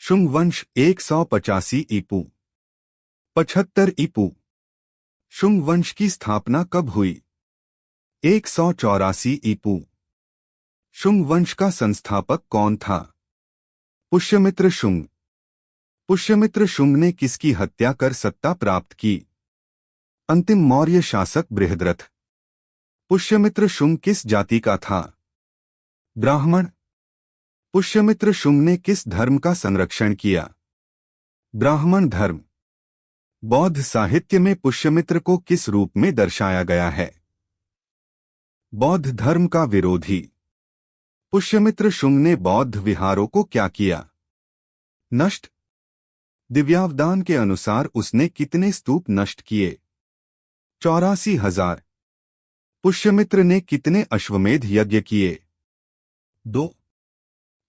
शुंग वंश 185 ईपू 75 ईपू। शुंग वंश की स्थापना कब हुई? 184 ईपू। शुंग वंश का संस्थापक कौन था? पुष्यमित्र शुंग। पुष्यमित्र शुंग ने किसकी हत्या कर सत्ता प्राप्त की? अंतिम मौर्य शासक बृहद्रथ। पुष्यमित्र शुंग किस जाति का था? ब्राह्मण। पुष्यमित्र शुंग ने किस धर्म का संरक्षण किया? ब्राह्मण धर्म। बौद्ध साहित्य में पुष्यमित्र को किस रूप में दर्शाया गया है? बौद्ध धर्म का विरोधी। पुष्यमित्र शुंग ने बौद्ध विहारों को क्या किया? नष्ट। दिव्यावदान के अनुसार उसने कितने स्तूप नष्ट किए? 84,000। पुष्यमित्र ने कितने अश्वमेध यज्ञ किए? 2।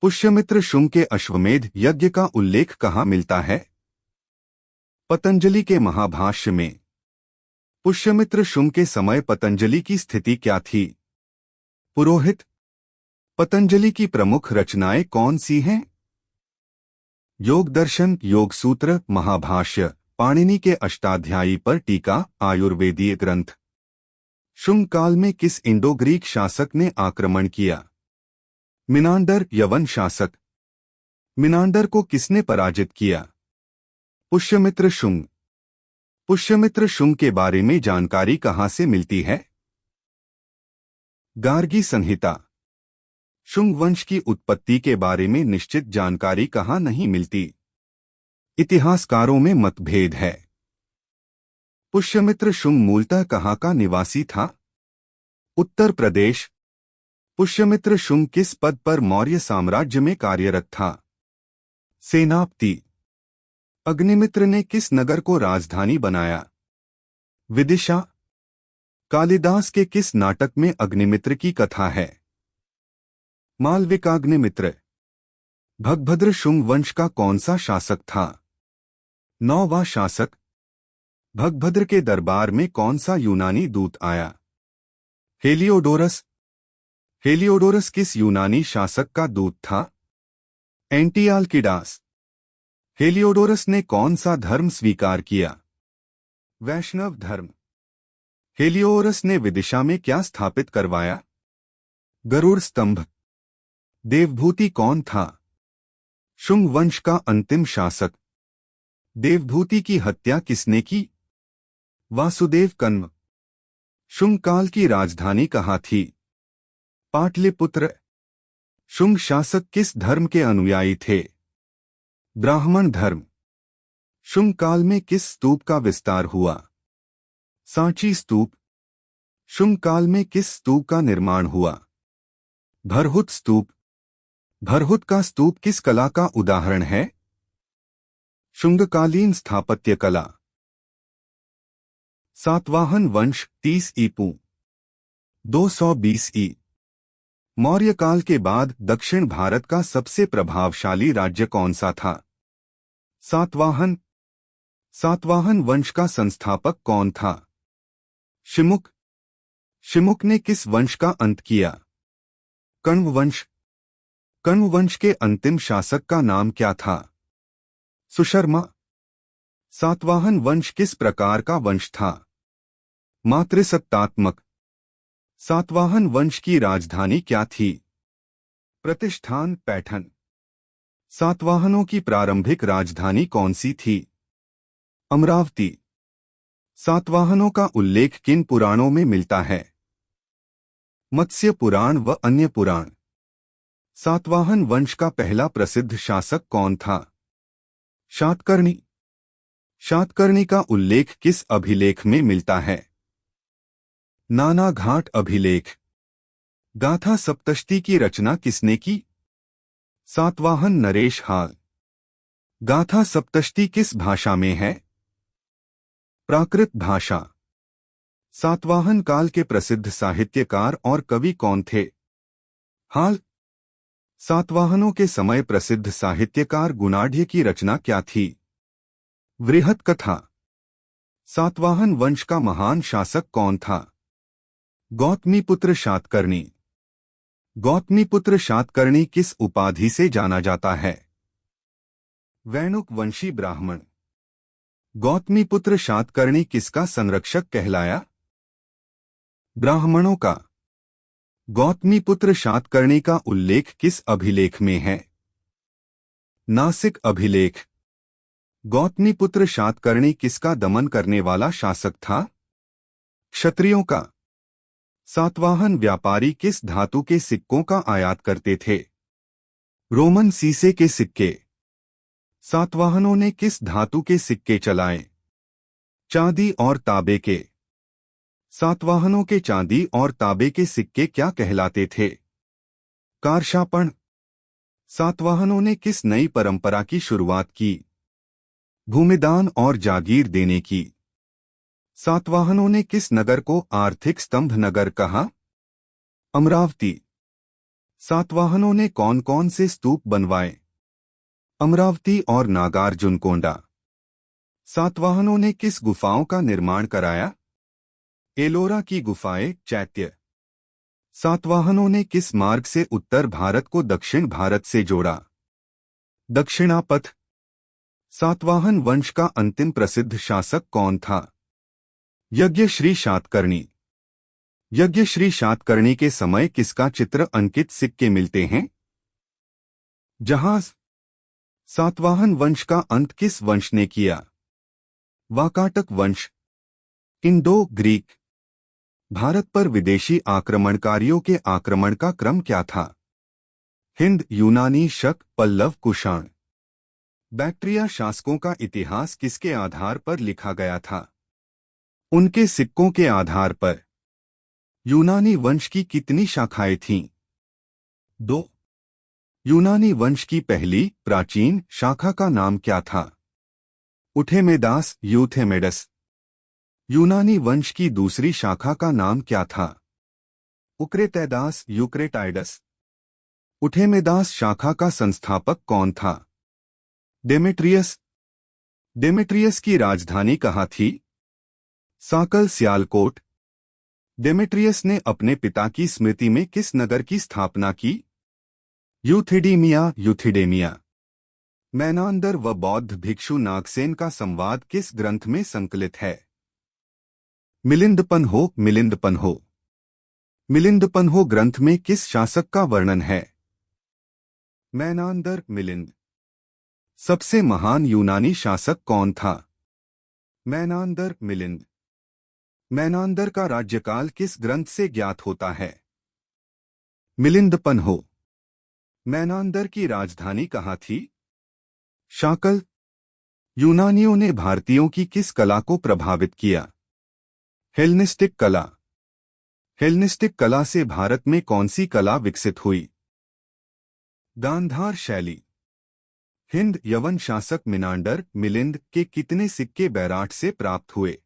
पुष्यमित्र शुंग के अश्वमेध यज्ञ का उल्लेख कहाँ मिलता है? पतंजलि के महाभाष्य में। पुष्यमित्र शुंग के समय पतंजलि की स्थिति क्या थी? पुरोहित। पतंजलि की प्रमुख रचनाएं कौन सी हैं? योग दर्शन, योग सूत्र, महाभाष्य, पाणिनि के अष्टाध्यायी पर टीका, आयुर्वेदीय ग्रंथ। शुंग काल में किस इंडो ग्रीक शासक ने आक्रमण किया? मिनांडर, यवन शासक। मिनांडर को किसने पराजित किया? पुष्यमित्र शुंग। पुष्यमित्र शुंग के बारे में जानकारी कहाँ से मिलती है? गार्गी संहिता। शुंग वंश की उत्पत्ति के बारे में निश्चित जानकारी कहाँ नहीं मिलती? इतिहासकारों में मतभेद है। पुष्यमित्र शुंग मूलतः कहाँ का निवासी था? उत्तर प्रदेश। पुष्यमित्र शुंग किस पद पर मौर्य साम्राज्य में कार्यरत था? सेनापति। अग्निमित्र ने किस नगर को राजधानी बनाया? विदिशा। कालिदास के किस नाटक में अग्निमित्र की कथा है? मालविकाग्निमित्र। भगभद्र शुंग वंश का कौन सा शासक था? 9वां शासक। भगभद्र के दरबार में कौन सा यूनानी दूत आया? हेलियोडोरस। हेलियोडोरस किस यूनानी शासक का दूत था? एंटियालकिडास। हेलियोडोरस ने कौन सा धर्म स्वीकार किया? वैष्णव धर्म। हेलियोडोरस ने विदिशा में क्या स्थापित करवाया? गरुड़ स्तंभ। देवभूति कौन था? शुंग वंश का अंतिम शासक। देवभूति की हत्या किसने की? वासुदेव कन्व। शुंग काल की राजधानी कहाँ थी? पाटलिपुत्र। शुंग शासक किस धर्म के अनुयायी थे? ब्राह्मण धर्म। शुंग काल में किस स्तूप का विस्तार हुआ? सांची स्तूप। शुंग काल में किस स्तूप का निर्माण हुआ? भरहुत स्तूप। भरहुत का स्तूप किस कला का उदाहरण है? शुंगकालीन स्थापत्य कला। सातवाहन वंश 30 ईपू 220 ई। मौर्य काल के बाद दक्षिण भारत का सबसे प्रभावशाली राज्य कौन सा था? सातवाहन। सातवाहन वंश का संस्थापक कौन था? शिमुक। शिमुक ने किस वंश का अंत किया? कण्व वंश। कण्व वंश के अंतिम शासक का नाम क्या था? सुशर्मा। सातवाहन वंश किस प्रकार का वंश था? मातृसत्तात्मक। सातवाहन वंश की राजधानी क्या थी? प्रतिष्ठान, पैठन। सातवाहनों की प्रारंभिक राजधानी कौन सी थी? अमरावती। सातवाहनों का उल्लेख किन पुराणों में मिलता है? मत्स्य पुराण व अन्य पुराण। सातवाहन वंश का पहला प्रसिद्ध शासक कौन था? शातकर्णी। शातकर्णी का उल्लेख किस अभिलेख में मिलता है? नानाघाट अभिलेख। गाथा सप्तशती की रचना किसने की? सातवाहन नरेश हाल। गाथा सप्तशती किस भाषा में है? प्राकृत भाषा। सातवाहन काल के प्रसिद्ध साहित्यकार और कवि कौन थे? हाल। सातवाहनों के समय प्रसिद्ध साहित्यकार गुणाढ्य की रचना क्या थी? वृहत कथा। सातवाहन वंश का महान शासक कौन था? गौतमीपुत्र शातकर्णी। गौतमीपुत्र शातकर्णी किस उपाधि से जाना जाता है? वैणुक वंशी ब्राह्मण। गौतमीपुत्र शातकर्णी किसका संरक्षक कहलाया? ब्राह्मणों का। गौतमीपुत्र शातकर्णी का उल्लेख किस अभिलेख में है? नासिक अभिलेख। गौतमीपुत्र शातकर्णी किसका दमन करने वाला शासक था? क्षत्रियों का। सातवाहन व्यापारी किस धातु के सिक्कों का आयात करते थे? रोमन सीसे के सिक्के। सातवाहनों ने किस धातु के सिक्के चलाए? चांदी और तांबे के। सातवाहनों के चांदी और तांबे के सिक्के क्या कहलाते थे? कारशापण। सातवाहनों ने किस नई परंपरा की शुरुआत की? भूमिदान और जागीर देने की। सातवाहनों ने किस नगर को आर्थिक स्तंभ नगर कहा? अमरावती। सातवाहनों ने कौन कौन से स्तूप बनवाए? अमरावती और नागार्जुनकोंडा। सातवाहनों ने किस गुफाओं का निर्माण कराया? एलोरा की गुफाएं, चैत्य। सातवाहनों ने किस मार्ग से उत्तर भारत को दक्षिण भारत से जोड़ा? दक्षिणापथ। सातवाहन वंश का अंतिम प्रसिद्ध शासक कौन था? यज्ञश्री शातकर्णी। यज्ञश्री शातकर्णी के समय किसका चित्र अंकित सिक्के मिलते हैं? जहाज। सातवाहन वंश का अंत किस वंश ने किया? वाकाटक वंश। Indo Greek. भारत पर विदेशी आक्रमणकारियों के आक्रमण का क्रम क्या था? हिंद, यूनानी, शक, पल्लव, कुषाण। बैक्ट्रिया शासकों का इतिहास किसके आधार पर लिखा गया था? उनके सिक्कों के आधार पर। यूनानी वंश की कितनी शाखाएं थीं? 2। यूनानी वंश की पहली प्राचीन शाखा का नाम क्या था? उठेमेदास, यूथेमेडस। यूनानी वंश की दूसरी शाखा का नाम क्या था? उक्रेतैदास, यूक्रेटाइडस। उठेमेदास शाखा का संस्थापक कौन था? डेमेट्रियस। डेमेट्रियस की राजधानी कहाँ थी? साकल, सियालकोट। डेमेट्रियस ने अपने पिता की स्मृति में किस नगर की स्थापना की? यूथिडीमिया, यूथिडेमिया। मैनांदर व बौद्ध भिक्षु नागसेन का संवाद किस ग्रंथ में संकलित है? मिलिंदपन्हो, मिलिंदपन्हो। मिलिंदपन्हो ग्रंथ में किस शासक का वर्णन है? मैनांदर, मिलिंद। सबसे महान यूनानी शासक कौन था? मैनांदर, मिलिंद। मैनांदर का राज्यकाल किस ग्रंथ से ज्ञात होता है? मिलिंदपन्हो। मैनांदर की राजधानी कहाँ थी? शाकल। यूनानियों ने भारतीयों की किस कला को प्रभावित किया? हेलेनिस्टिक कला। हेलेनिस्टिक कला से भारत में कौन सी कला विकसित हुई? गांधार शैली। हिंद यवन शासक मिनांडर, मिलिंद के कितने सिक्के बैराट से प्राप्त हुए?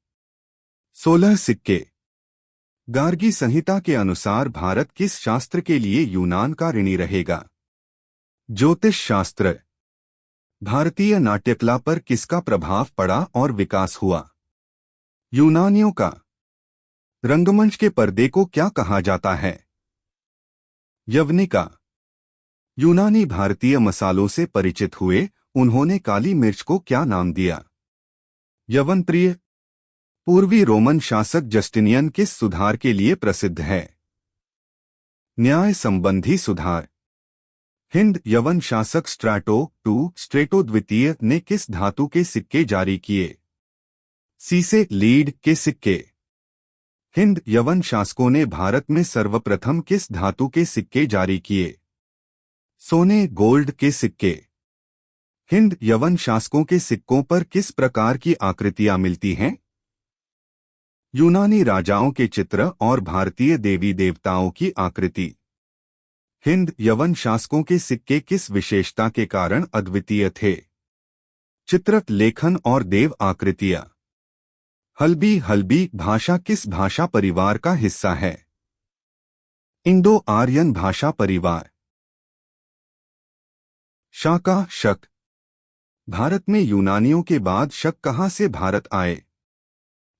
16 सिक्के। गार्गी संहिता के अनुसार भारत किस शास्त्र के लिए यूनान का ऋणी रहेगा? ज्योतिष शास्त्र। भारतीय नाट्यकला पर किसका प्रभाव पड़ा और विकास हुआ? यूनानियों का। रंगमंच के पर्दे को क्या कहा जाता है? यवनिका। यूनानी भारतीय मसालों से परिचित हुए, उन्होंने काली मिर्च को क्या नाम दिया? यवनप्रिय। पूर्वी रोमन शासक जस्टिनियन किस सुधार के लिए प्रसिद्ध है? न्याय संबंधी सुधार। हिंद यवन शासक स्ट्रेटो द्वितीय ने किस धातु के सिक्के जारी किए? सीसे, लीड के सिक्के। हिंद यवन शासकों ने भारत में सर्वप्रथम किस धातु के सिक्के जारी किए? सोने, गोल्ड के सिक्के। हिंद यवन शासकों के सिक्कों पर किस प्रकार की आकृतियां मिलती हैं? यूनानी राजाओं के चित्र और भारतीय देवी देवताओं की आकृति। हिंद यवन शासकों के सिक्के किस विशेषता के कारण अद्वितीय थे? चित्र, लेखन और देव आकृतियां। हल्बी, हल्बी भाषा किस भाषा परिवार का हिस्सा है? इंडो आर्यन भाषा परिवार। शाका, शक। भारत में यूनानियों के बाद शक कहाँ से भारत आए?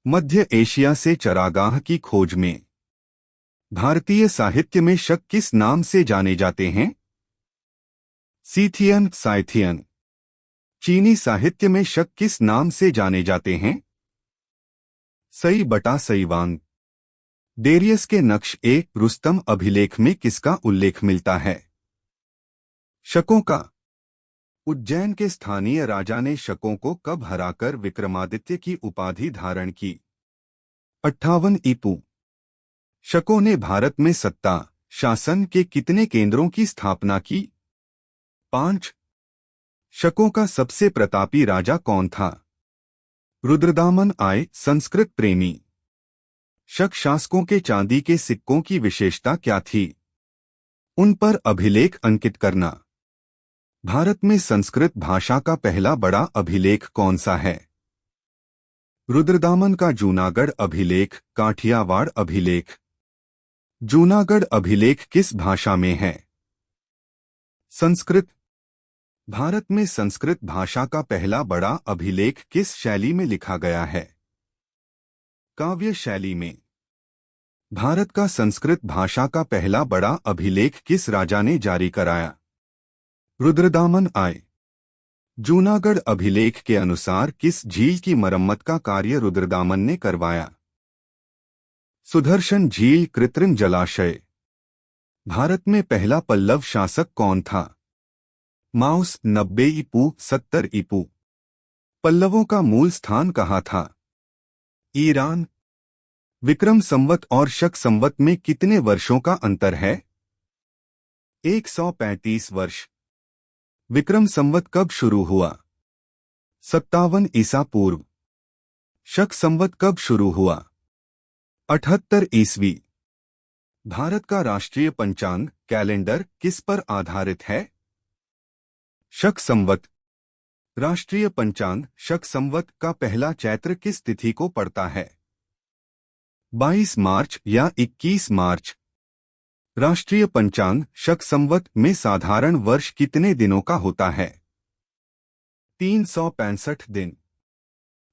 मध्य एशिया से चरागाह की खोज में। भारतीय साहित्य में शक किस नाम से जाने जाते हैं? Scythian, Scythian. चीनी साहित्य में शक किस नाम से जाने जाते हैं? सई बटा सईवांग। डेरियस के नक्श ए रुस्तम अभिलेख में किसका उल्लेख मिलता है? शकों का। उज्जैन के स्थानीय राजा ने शकों को कब हराकर विक्रमादित्य की उपाधि धारण की? 58 ईपू। शकों ने भारत में सत्ता शासन के कितने केंद्रों की स्थापना की? 5। शकों का सबसे प्रतापी राजा कौन था? रुद्रदामन आय संस्कृत प्रेमी। शक शासकों के चांदी के सिक्कों की विशेषता क्या थी? उन पर अभिलेख अंकित करना। भारत में संस्कृत भाषा का पहला बड़ा अभिलेख कौन सा है? रुद्रदामन का जूनागढ़ अभिलेख, काठियावाड़ अभिलेख। जूनागढ़ अभिलेख किस भाषा में है? संस्कृत। भारत में संस्कृत भाषा का पहला बड़ा अभिलेख किस शैली में लिखा गया है? काव्य शैली में। भारत का संस्कृत भाषा का पहला बड़ा अभिलेख किस राजा ने जारी कराया? रुद्रदामन आय। जूनागढ़ अभिलेख के अनुसार किस झील की मरम्मत का कार्य रुद्रदामन ने करवाया? सुदर्शन झील कृत्रिम जलाशय। भारत में पहला पल्लव शासक कौन था? माउस 90 ईपू 70 ईपू। पल्लवों का मूल स्थान कहाँ था? ईरान। विक्रम संवत और शक संवत में कितने वर्षों का अंतर है? 135 वर्ष। विक्रम संवत कब शुरू हुआ? 57 ईसा पूर्व। शक संवत कब शुरू हुआ? 78 ईस्वी। भारत का राष्ट्रीय पंचांग कैलेंडर किस पर आधारित है? शक संवत। राष्ट्रीय पंचांग शक संवत का पहला चैत्र किस तिथि को पड़ता है? 22 मार्च या 21 मार्च। राष्ट्रीय पंचांग शक संवत में साधारण वर्ष कितने दिनों का होता है? 365 दिन।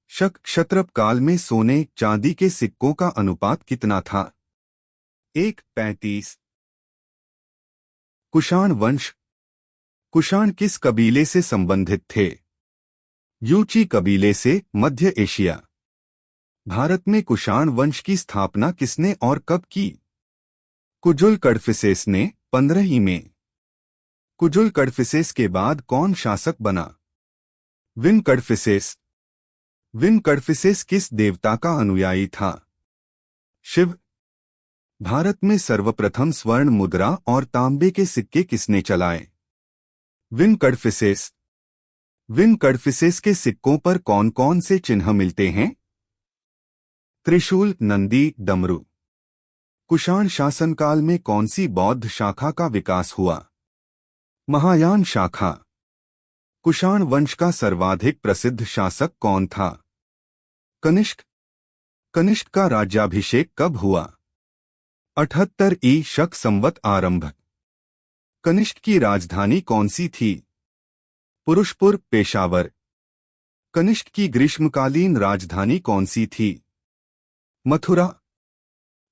शक क्षत्रप काल में सोने चांदी के सिक्कों का अनुपात कितना था? 1:35। कुषाण वंश। कुषाण किस कबीले से संबंधित थे? यूची कबीले से, मध्य एशिया। भारत में कुषाण वंश की स्थापना किसने और कब की? कुजुल कड़फिसेस ने 15वीं में। कुजुल कड़फिसेस के बाद कौन शासक बना? विन कड़फिसेस। विन कड़फिसेस किस देवता का अनुयायी था? शिव। भारत में सर्वप्रथम स्वर्ण मुद्रा और तांबे के सिक्के किसने चलाए? विन कड़फिसेस। विन कड़फिसेस के सिक्कों पर कौन कौन से चिन्ह मिलते हैं? त्रिशूल, नंदी, डमरू। कुषाण शासनकाल में कौन सी बौद्ध शाखा का विकास हुआ? महायान शाखा। कुषाण वंश का सर्वाधिक प्रसिद्ध शासक कौन था? कनिष्क। कनिष्क का राज्याभिषेक कब हुआ? 78 ई शक संवत आरंभ। कनिष्क की राजधानी कौन सी थी? पुरुषपुर, पेशावर। कनिष्क की ग्रीष्मकालीन राजधानी कौन सी थी? मथुरा।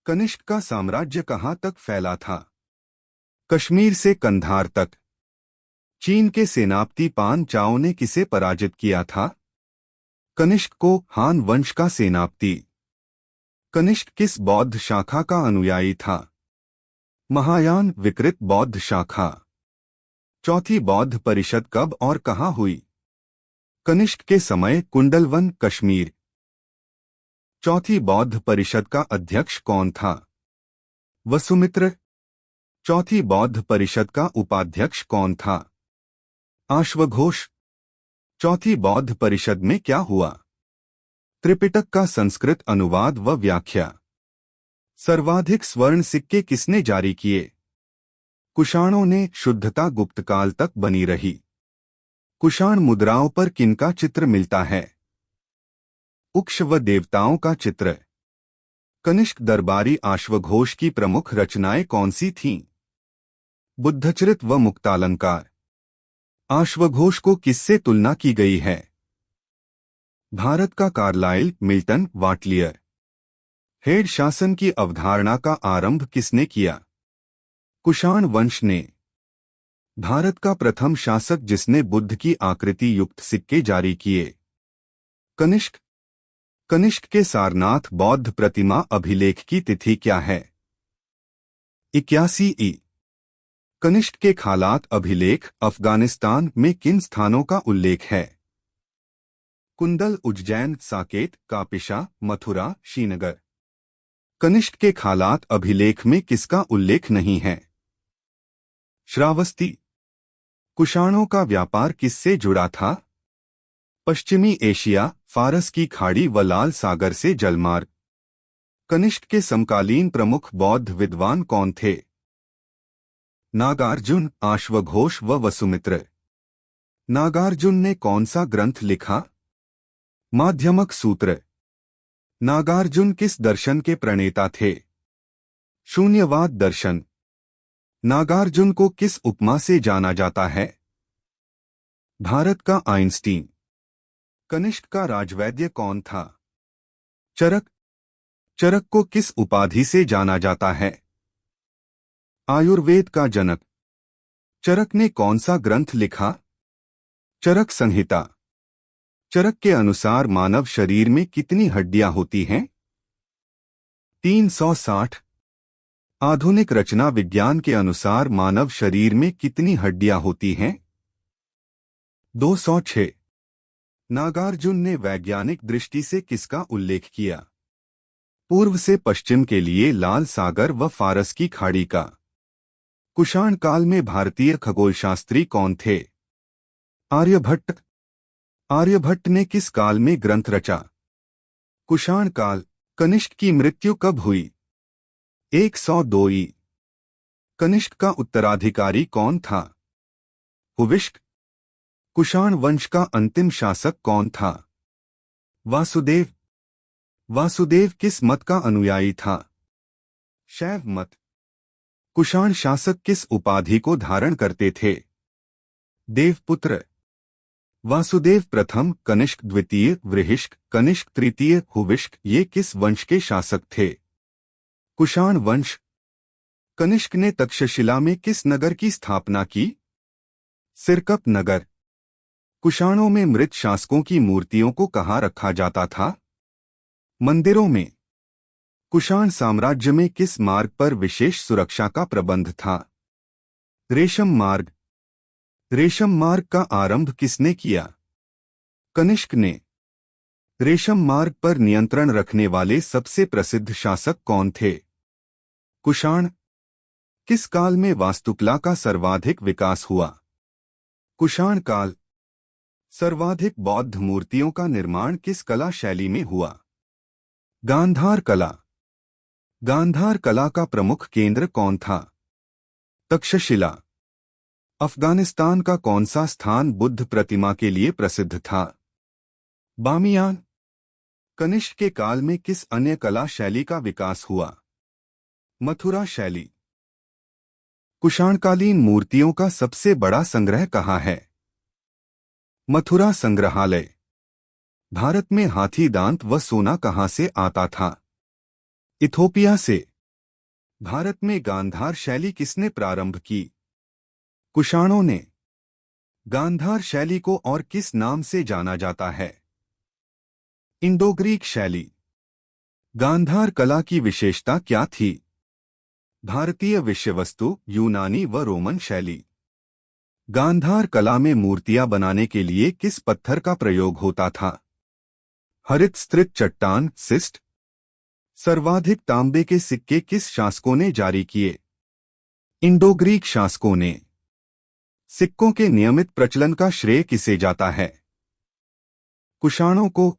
कनिष्क का साम्राज्य कहाँ तक फैला था? कश्मीर से कंधार तक। चीन के सेनापति पान चाओ ने किसे पराजित किया था? कनिष्क को, हान वंश का सेनापति। कनिष्क किस बौद्ध शाखा का अनुयायी था? महायान विकृत बौद्ध शाखा। चौथी बौद्ध परिषद कब और कहाँ हुई? कनिष्क के समय, कुंडलवन, कश्मीर। चौथी बौद्ध परिषद का अध्यक्ष कौन था? वसुमित्र। चौथी बौद्ध परिषद का उपाध्यक्ष कौन था? आश्वघोष। चौथी बौद्ध परिषद में क्या हुआ? त्रिपिटक का संस्कृत अनुवाद व व्याख्या। सर्वाधिक स्वर्ण सिक्के किसने जारी किए? कुषाणों ने। शुद्धता गुप्तकाल तक बनी रही। कुषाण मुद्राओं पर किनका चित्र मिलता है? उक्ष व देवताओं का चित्र। कनिष्क दरबारी आश्वघोष की प्रमुख रचनाएं कौन सी थीं? बुद्धचरित व मुक्तालंकार। आश्वघोष को किससे तुलना की गई है? भारत का कार्लाइल, मिल्टन, वाटलियर। हेड शासन की अवधारणा का आरंभ किसने किया? कुषाण वंश ने। भारत का प्रथम शासक जिसने बुद्ध की आकृति युक्त सिक्के जारी किए। कनिष्क। कनिष्क के सारनाथ बौद्ध प्रतिमा अभिलेख की तिथि क्या है? 81 ई। कनिष्क के खालात अभिलेख अफगानिस्तान में किन स्थानों का उल्लेख है? कुंदल, उज्जैन, साकेत, कापिशा, मथुरा, श्रीनगर। कनिष्क के खालात अभिलेख में किसका उल्लेख नहीं है? श्रावस्ती। कुषाणों का व्यापार किससे जुड़ा था? पश्चिमी एशिया, फारस की खाड़ी व लाल सागर से जलमार्ग। कनिष्क के समकालीन प्रमुख बौद्ध विद्वान कौन थे? नागार्जुन, आश्वघोष व वसुमित्र। नागार्जुन ने कौन सा ग्रंथ लिखा? माध्यमक सूत्र। नागार्जुन किस दर्शन के प्रणेता थे? शून्यवाद दर्शन। नागार्जुन को किस उपमा से जाना जाता है? भारत का आइंस्टीन। कनिष्क का राजवैद्य कौन था? चरक। चरक को किस उपाधि से जाना जाता है? आयुर्वेद का जनक। चरक ने कौन सा ग्रंथ लिखा? चरक संहिता। चरक के अनुसार मानव शरीर में कितनी हड्डियां होती हैं? 360। आधुनिक रचना विज्ञान के अनुसार मानव शरीर में कितनी हड्डियां होती हैं? 206। नागार्जुन ने वैज्ञानिक दृष्टि से किसका उल्लेख किया? पूर्व से पश्चिम के लिए लाल सागर व फारस की खाड़ी का। कुषाण काल में भारतीय खगोलशास्त्री कौन थे? आर्यभट्ट। आर्यभट्ट ने किस काल में ग्रंथ रचा? कुषाण काल। कनिष्क की मृत्यु कब हुई? 102 ई। कनिष्क का उत्तराधिकारी कौन था? हुविष्क। कुषाण वंश का अंतिम शासक कौन था? वासुदेव। वासुदेव किस मत का अनुयायी था? शैव मत। कुषाण शासक किस उपाधि को धारण करते थे? देवपुत्र। वासुदेव प्रथम, कनिष्क द्वितीय, वृहिष्क, कनिष्क तृतीय, हुविष्क ये किस वंश के शासक थे? कुषाण वंश। कनिष्क ने तक्षशिला में किस नगर की स्थापना की? सिरकप नगर। कुषाणों में मृत शासकों की मूर्तियों को कहाँ रखा जाता था? मंदिरों में। कुषाण साम्राज्य में किस मार्ग पर विशेष सुरक्षा का प्रबंध था? रेशम मार्ग। रेशम मार्ग का आरंभ किसने किया? कनिष्क ने। रेशम मार्ग पर नियंत्रण रखने वाले सबसे प्रसिद्ध शासक कौन थे? कुषाण। किस काल में वास्तुकला का सर्वाधिक विकास हुआ? कुषाण काल। सर्वाधिक बौद्ध मूर्तियों का निर्माण किस कला शैली में हुआ? गांधार कला। गांधार कला का प्रमुख केंद्र कौन था? तक्षशिला। अफगानिस्तान का कौन सा स्थान बुद्ध प्रतिमा के लिए प्रसिद्ध था? बामियान। कनिष्क के काल में किस अन्य कला शैली का विकास हुआ? मथुरा शैली। कुषाणकालीन मूर्तियों का सबसे बड़ा संग्रह कहाँ है? मथुरा संग्रहालय। भारत में हाथी दांत व सोना कहाँ से आता था? इथोपिया से। भारत में गांधार शैली किसने प्रारंभ की? कुषाणों ने। गांधार शैली को और किस नाम से जाना जाता है? इंडो ग्रीक शैली। गांधार कला की विशेषता क्या थी? भारतीय विषयवस्तु, यूनानी व रोमन शैली। गांधार कला में मूर्तियां बनाने के लिए किस पत्थर का प्रयोग होता था? हरित स्त्रित चट्टान, सिस्ट। सर्वाधिक तांबे के सिक्के किस शासकों ने जारी किए? इंडो ग्रीक शासकों ने। सिक्कों के नियमित प्रचलन का श्रेय किसे जाता है? कुषाणों को।